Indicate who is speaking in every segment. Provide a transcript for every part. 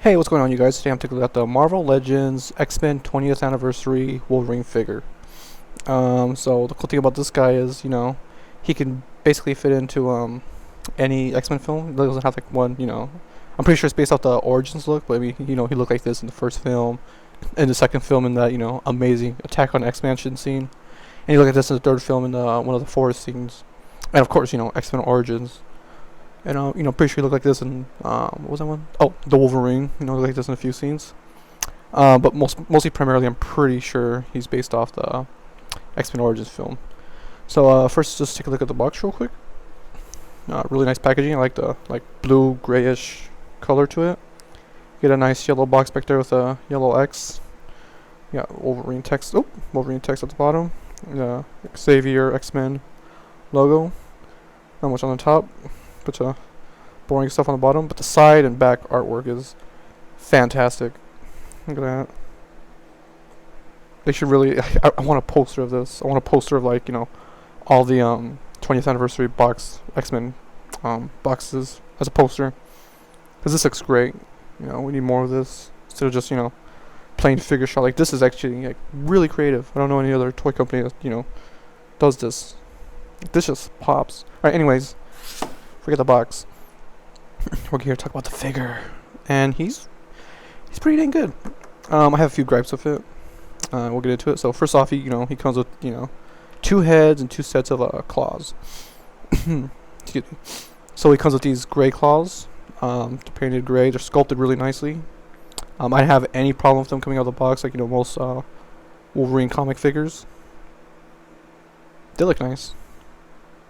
Speaker 1: Hey, what's going on, you guys? Today I'm taking a look at the Marvel Legends X-Men 20th Anniversary Wolverine figure. So the cool thing about this guy is, he can basically fit into any X-Men film. He doesn't have like one, I'm pretty sure it's based off the Origins look, but I mean, he looked like this in the first film, in the second film in that, amazing Attack on X-Mansion scene, and he looked like this in the third film in one of the forest scenes, and of course, X-Men Origins. And pretty sure he looked like this in what was that one? Oh, the Wolverine. Looked like this in a few scenes. But mostly primarily, I'm pretty sure he's based off the X-Men Origins film. So first, just take a look at the box real quick. Really nice packaging. I like the blue grayish color to it. Get a nice yellow box back there with a yellow X. Yeah, Wolverine text. Oh, Wolverine text at the bottom. Xavier X-Men logo. Not much on the top. Bunch of boring stuff on the bottom, but the side and back artwork is fantastic. Look at that. They should really. I want a poster of this. I want a poster of all the 20th anniversary X-Men boxes as a poster, because this looks great. We need more of this instead of just plain figure shot. Like, this is actually really creative. I don't know any other toy company that does this. This just pops. All right. Anyways. Forget the box. We're here to talk about the figure, and he's pretty dang good. I have a few gripes with it. We'll get into it. So first off, he comes with two heads and two sets of claws. Excuse me. So he comes with these gray claws. They're painted gray. They're sculpted really nicely. I didn't have any problem with them coming out of the box, like most Wolverine comic figures. They look nice.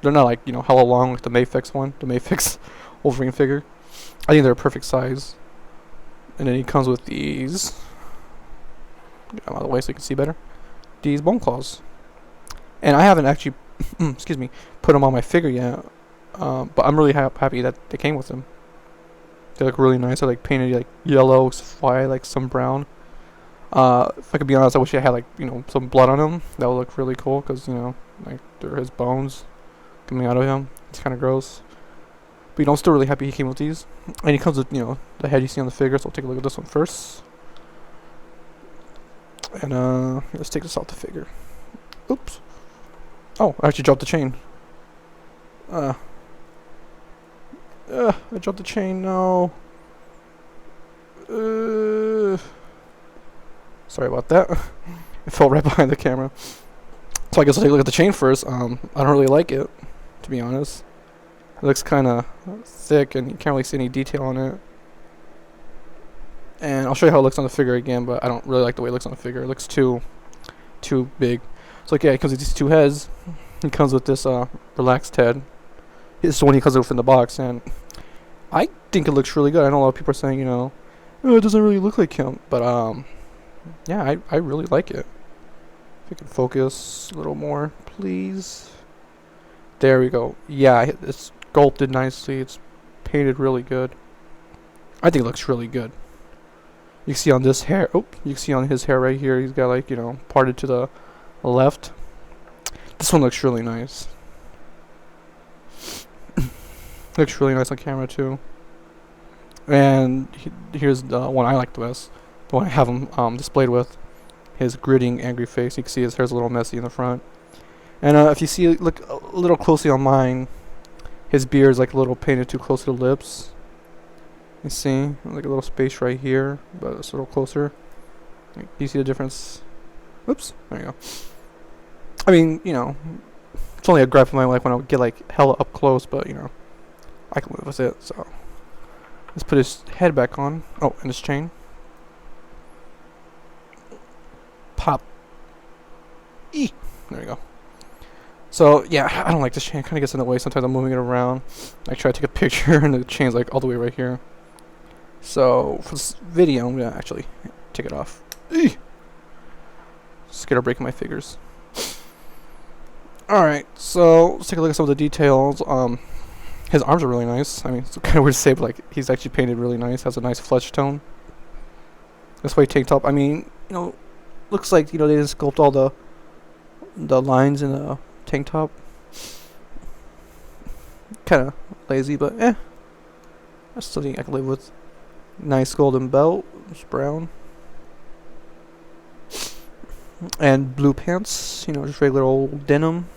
Speaker 1: They're not hella long like the Mayfix one, the Mayfix Wolverine figure. I think they're a perfect size. And then he comes with these. Get them out of the way so you can see better. These bone claws. And I haven't actually, excuse me, put them on my figure yet. But I'm really happy that they came with them. They look really nice. They're painted yellow, white, some brown. If I could be honest, I wish I had some blood on them. That would look really cool because they're his bones coming out of him. It's kind of gross. But I'm still really happy he came with these. And he comes with, the head you see on the figure. So I'll take a look at this one first. And let's take this off the figure. Oops. Oh, I actually dropped the chain. I dropped the chain. No. Sorry about that. It fell right behind the camera. So I guess I'll take a look at the chain first. I don't really like it, to be honest. It looks kind of thick and you can't really see any detail on it. And I'll show you how it looks on the figure again, but I don't really like the way it looks on the figure. It looks too big. So yeah, it comes with these two heads. He comes with this relaxed head. This is the one he comes with in the box, and I think it looks really good. I know a lot of people are saying, oh, it doesn't really look like him, but yeah, I really like it. If you can focus a little more, please. There we go. Yeah, it's sculpted nicely. It's painted really good. I think it looks really good. You can see on this hair. Oh, you can see on his hair right here. He's got parted to the left. This one looks really nice. Looks really nice on camera too. And here's the one I like the best. The one I have him displayed with. His gritting, angry face. You can see his hair's a little messy in the front. And if you see, look a little closely on mine, his beard's a little painted too close to the lips. You see, a little space right here, but it's a little closer. You see the difference? Oops, there you go. I mean, it's only a gripe of mine when I get hella up close, but I can live with it. So let's put his head back on. Oh, and his chain. Pop. Eee. There you go. So yeah, I don't like this chain. It kind of gets in the way. Sometimes I'm moving it around. I try to take a picture, and the chain's all the way right here. So for this video, I'm gonna actually take it off. Eee! Scared of breaking my fingers. All right, so let's take a look at some of the details. His arms are really nice. I mean, it's kind of weird to say, but he's actually painted really nice. Has a nice flesh tone. This way tank top. I mean, looks like they didn't sculpt all the lines in the tank top. Kind of lazy, but I still think I can live with. Nice golden belt. It's brown. And blue pants. You know, just regular old denim.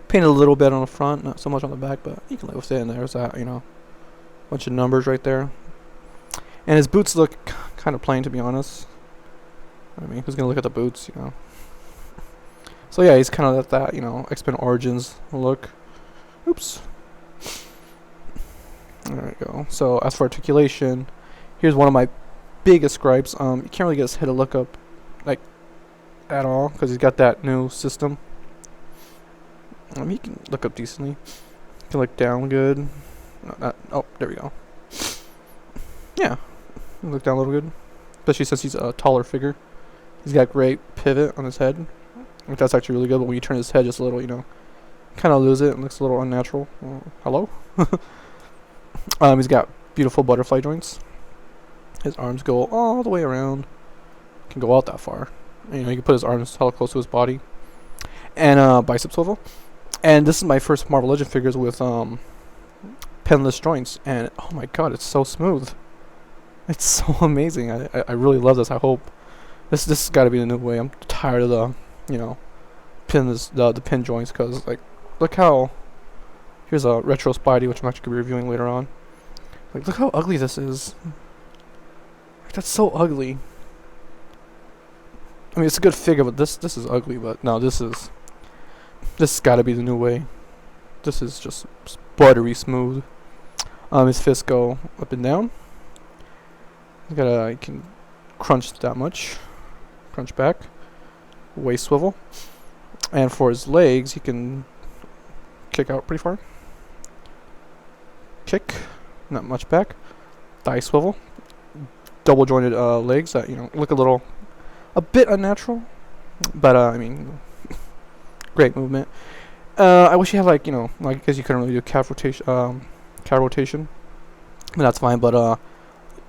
Speaker 1: Painted a little bit on the front, not so much on the back, but you can live with it. And there's that, you know, bunch of numbers right there. And his boots look kind of plain, to be honest. I mean, who's gonna look at the boots, you know? So yeah, he's kind of at that, you know, X-Men Origins look. Oops. There we go. So as for articulation, here's one of my biggest gripes. You can't really get his head to look up, like, at all, because he's got that new system. He can look up decently. He can look down good. No, oh, there we go. Yeah, look down a little good. Especially since he's a taller figure. He's got great pivot on his head. I think that's actually really good, but when you turn his head just a little, you know, kind of lose it and looks a little unnatural. Hello? He's got beautiful butterfly joints. His arms go all the way around. Can go out that far. You know, you can put his arms hella close to his body. And bicep swivel. And this is my first Marvel Legend figures with pinless joints, and oh my god, it's so smooth. It's so amazing. I really love this. I hope this has got to be the new way. I'm tired of the, you know, the pin joints, because like, look how, here's a retro Spidey, which I'm actually gonna be reviewing later on. Like, look how ugly this is. Like, that's so ugly. I mean, it's a good figure, but this is ugly. But no, this has got to be the new way. This is just buttery smooth. His fists go up and down. You can crunch that much. Crunch back. Waist swivel. And for his legs, he can kick out pretty far. Kick. Not much back. Thigh swivel. Double jointed legs that, you know, look a bit unnatural. But, I mean, great movement. I wish you had, like, you know, like, because you couldn't really do calf rotation. But that's fine, but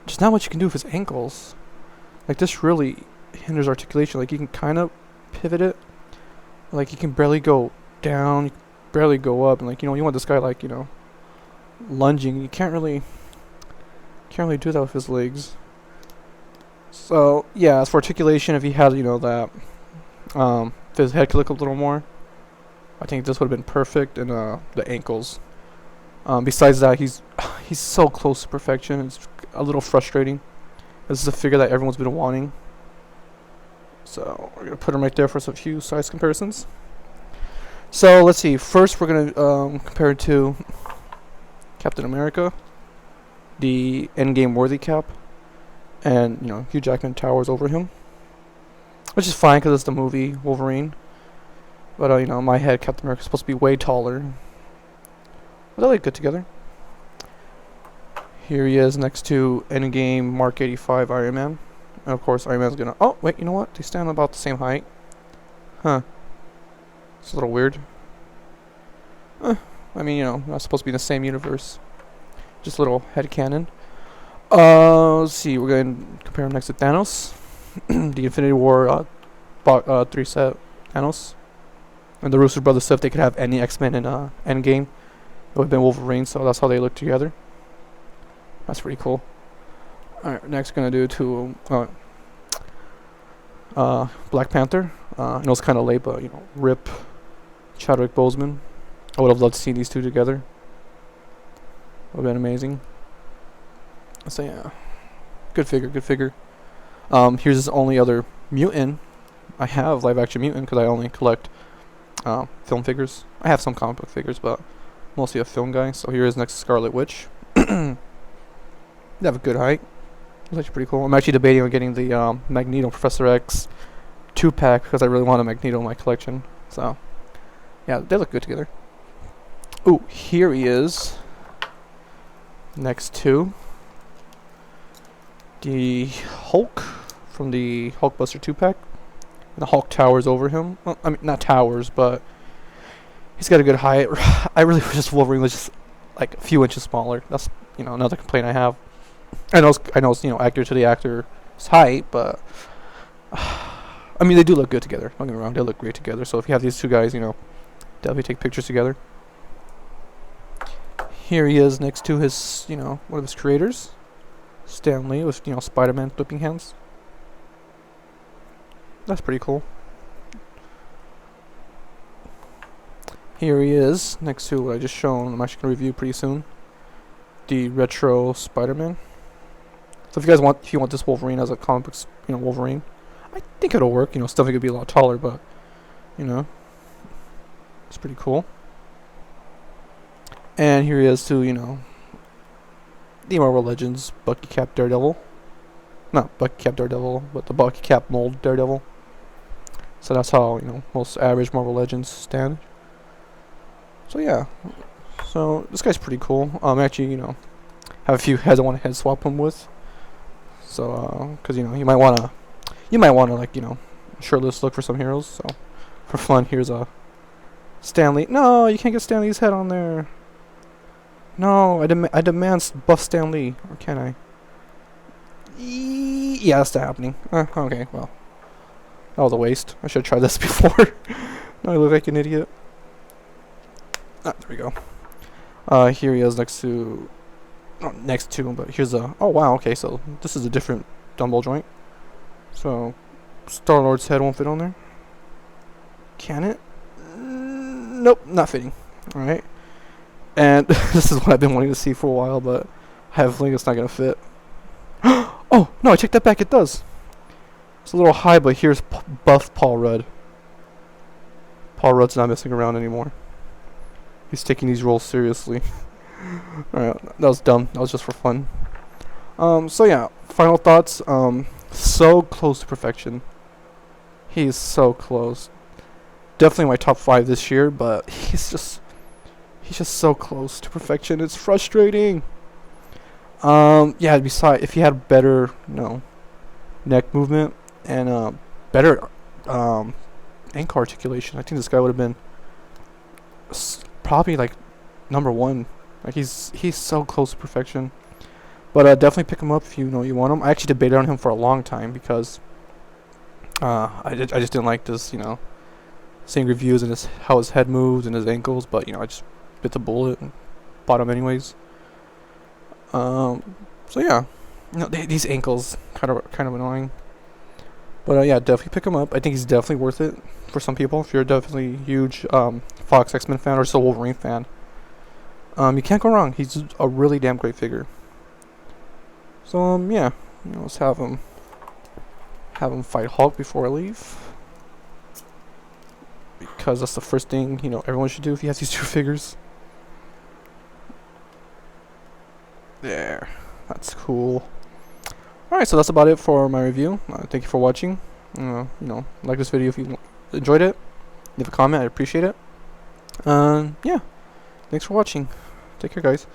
Speaker 1: just not much you can do with his ankles. Like, this really hinders articulation. Like, you can kind of pivot it. Like, you can barely go down, you can barely go up, and like, you know, you want this guy, like, you know, lunging. You can't really do that with his legs. So yeah, as for articulation, if he had, you know, that if his head could look a little more, I think this would have been perfect. And the ankles. Besides that, he's so close to perfection. It's a little frustrating. This is a figure that everyone's been wanting. So we're gonna put him right there for some few size comparisons. So let's see. First, we're gonna compare it to Captain America, the Endgame worthy cap, and you know, Hugh Jackman towers over him, which is fine because it's the movie Wolverine. But you know, in my head, Captain America is supposed to be way taller. But they look good together. Here he is next to Endgame Mark 85 Iron Man. And of course, Iron Man's gonna... Oh, wait, you know what? They stand about the same height. Huh. It's a little weird. I mean, you know, not supposed to be in the same universe. Just a little headcanon. Let's see. We're going to compare him next to Thanos. The Infinity War 3 set Thanos. And the Russo brothers said if they could have any X-Men in Endgame, it would have been Wolverine, so that's how they look together. That's pretty cool. Alright, next we're going to do Black Panther. I know it's kind of late, but, you know, RIP Chadwick Boseman. I would have loved to see these two together. Would have been amazing. So yeah, good figure, good figure. Here's his only other mutant. I have live action mutant because I only collect film figures. I have some comic book figures, but mostly a film guy. So here is next to Scarlet Witch. They have a good height. It's actually pretty cool. I'm actually debating on getting the Magneto Professor X 2-pack because I really want a Magneto in my collection. So yeah, they look good together. Ooh, here he is. Next to the Hulk from the Hulkbuster 2-pack. The Hulk towers over him. Well, I mean, not towers, but he's got a good height. I really wish this Wolverine was just like a few inches smaller. That's, you know, another complaint I have. I know it's, you know, accurate to the actor's height, but I mean, they do look good together. Don't get me wrong, they look great together. So if you have these two guys, you know, definitely take pictures together. Here he is next to his, one of his creators, Stan Lee, with, Spider-Man flipping hands. That's pretty cool. Here he is next to what I just shown. I'm actually going to review pretty soon. The retro Spider-Man. So if you want this Wolverine as a comic book, Wolverine, I think it'll work. Stuff could be a lot taller, but, it's pretty cool. And here he is to, the Marvel Legends Bucky Cap Daredevil. Not Bucky Cap Daredevil, but the Bucky Cap mold Daredevil. So that's how, most average Marvel Legends stand. So yeah. So this guy's pretty cool. Actually, have a few heads I want to head swap him with. So, cause you might wanna like, shirtless look for some heroes. So, for fun, here's a Stan Lee. No, you can't get Stan Lee's head on there. No, I demand buff Stan Lee, or can I? Yeah, that's not happening. Okay, well, that was a waste. I should have tried this before. Now I look like an idiot. There we go. Here he is next to, not next to him, but here's a. Oh wow, okay, so this is a different dumbbell joint. So, Star-Lord's head won't fit on there. Can it? Nope, not fitting. All right. And this is what I've been wanting to see for a while, but I have a feeling it's not going to fit. Oh, no, I take that back. It does. It's a little high, but here's buff Paul Rudd. Paul Rudd's not messing around anymore. He's taking these roles seriously. Alright, that was dumb. That was just for fun. So yeah, final thoughts. So close to perfection. He's so close. Definitely my top 5 this year, but he's just so close to perfection. It's frustrating. Yeah, besides, if he had better, neck movement and better ankle articulation, I think this guy would have been probably like #1. Like he's so close to perfection. But definitely pick him up if you want him. I actually debated on him for a long time because I just didn't like this, seeing reviews and how his head moves and his ankles. But I just bit the bullet and bought him anyways. So yeah, these ankles kind of annoying. But yeah, definitely pick him up. I think he's definitely worth it for some people. If you're definitely a huge Fox X-Men fan or just a Wolverine fan, you can't go wrong. He's a really damn great figure. So yeah, let's have him fight Hulk before I leave, because that's the first thing everyone should do if he has these 2 figures. There, that's cool. Alright, so that's about it for my review. Thank you for watching. Like this video if you enjoyed it. Leave a comment, I appreciate it. Yeah, thanks for watching. Take care, guys.